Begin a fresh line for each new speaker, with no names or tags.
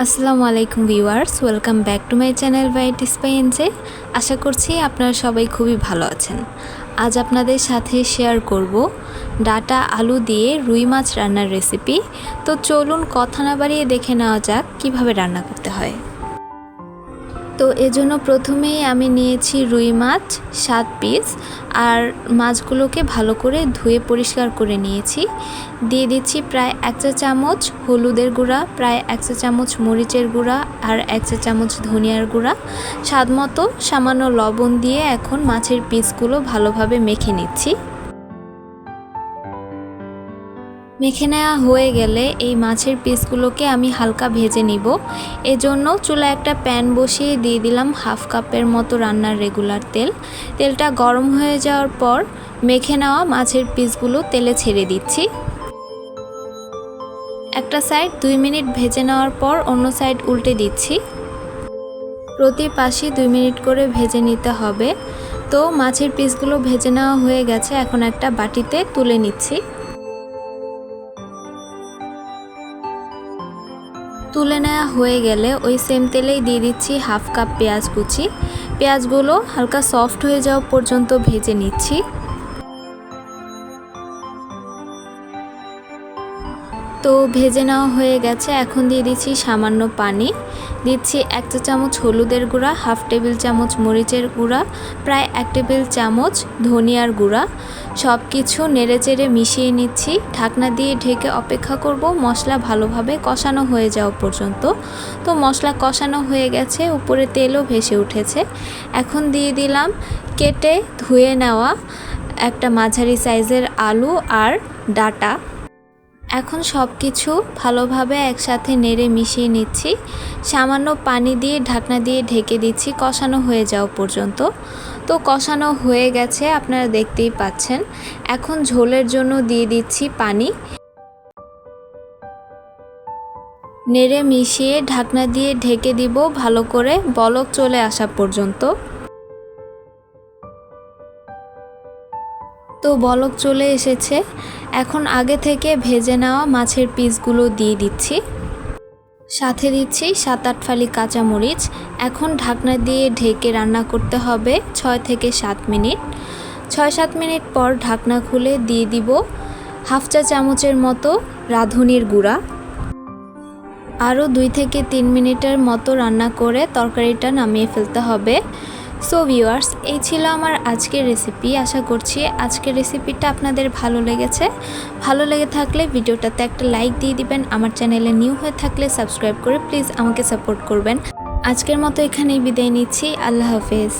আসসালামু আলাইকুম viewers, welcome back to my channel বাইট স্পাইএনজে। আশা করছি আপনারা সবাই খুবই ভালো আছেন। আজ আপনাদের সাথে শেয়ার করব ডাটা আলু দিয়ে রুই মাছ রান্নার রেসিপি। তো চলুন কথা না বাড়িয়ে দেখে নেওয়া যাক কিভাবে রান্না করতে হয়। তো এজন্য প্রথমেই আমি নিয়েছি রুই মাছ 7 পিস, আর মাছগুলোকে ভালো করে ধুয়ে পরিষ্কার করে নিয়েছি। দিয়ে দিচ্ছি প্রায় 1 চা চামচ হলুদের গুঁড়া, প্রায় 1 চা চামচ মরিচের গুঁড়া আর 1 চা চামচ ধনিয়ার গুঁড়া, স্বাদ মতো সামান্য লবণ দিয়ে এখন মাছের পিসগুলো ভালোভাবে মেখে নিচ্ছি। মেখে নেওয়া হয়ে গেলে এই মাছের পিসগুলোকে আমি হালকা ভেজে নিব। এজন্য চুলায় একটা প্যান বসিয়ে দিয়ে দিলাম হাফ কাপের মতো রান্নার রেগুলার তেল। তেলটা গরম হয়ে যাওয়ার পর মেখে নেওয়া মাছের পিসগুলো তেলে ছেড়ে দিচ্ছি। একটা সাইড 2 মিনিট ভেজে নেওয়ার পর অন্য সাইড উল্টে দিচ্ছি। প্রতি পাশে 2 মিনিট করে ভেজে নিতে হবে। তো মাছের পিসগুলো ভেজে নেওয়া হয়ে গেছে, এখন একটা বাটিতে তুলে নিচ্ছি। তুলে নেওয়া হয়ে গেলে ওই সেম তেলেই দিয়ে দিচ্ছি হাফ কাপ পেঁয়াজ কুচি। পেঁয়াজগুলো হালকা সফট হয়ে যাওয়া পর্যন্ত ভেজে নিচ্ছি। তো ভেজে নেওয়া হয়ে গেছে, এখন দিয়ে দিচ্ছি সামান্য পানি। দিচ্ছি 1 চা চামচ হলুদের গুঁড়া, হাফ টেবিল চামচ মরিচের গুঁড়া, প্রায় 1 টেবিল চামচ ধনিয়ার গুঁড়া। সব কিছু নেড়েচেড়ে মিশিয়ে নিচ্ছি। ঢাকনা দিয়ে ঢেকে অপেক্ষা করব মশলা ভালোভাবে কষানো হয়ে যাওয়া পর্যন্ত। তো মশলা কষানো হয়ে গেছে, উপরে তেলও ভেসে উঠেছে। এখন দিয়ে দিলাম কেটে ধুয়ে নেওয়া একটা মাঝারি সাইজের আলু আর ডাটা। এখন সব কিছু ভালোভাবে একসাথে নেড়ে মিশিয়ে নিচ্ছি। সামান্য পানি দিয়ে ঢাকনা দিয়ে ঢেকে দিচ্ছি কষানো হয়ে যাওয়া পর্যন্ত। তো কষানো হয়ে গেছে, আপনারা দেখতেই পাচ্ছেন। এখন ঝোলের জন্য দিয়ে দিচ্ছি পানি। নেড়ে মিশিয়ে ঢাকনা দিয়ে ঢেকে দিব ভালো করে বলক চলে আসা পর্যন্ত। তো বলক চলে এসেছে, এখন আগে থেকে ভেজে নেওয়া মাছের পিসগুলো দিয়ে দিচ্ছি। সাথে দিচ্ছি 7-8 ফালি কাঁচামরিচ। এখন ঢাকনা দিয়ে ঢেকে রান্না করতে হবে 6 থেকে 7 মিনিট। 6-7 মিনিট পর ঢাকনা খুলে দিয়ে দিব হাফ চা চামচের মতো রাঁধুনির গুঁড়া। আরও 2 থেকে 3 মিনিটের মতো রান্না করে তরকারিটা নামিয়ে ফেলতে হবে। সো ভিউয়ার্স, এই ছিল আমার আজকের রেসিপি। আশা করছি আজকের রেসিপিটা আপনাদের ভালো লেগেছে। ভালো লেগে থাকলে ভিডিওটাতে একটা লাইক দিয়ে দিবেন। আমার চ্যানেলে নিউ হয়ে থাকলে সাবস্ক্রাইব করে প্লিজ আমাকে সাপোর্ট করবেন। আজকের মতো এখানেই বিদায় নিচ্ছি। আল্লাহ হাফেজ।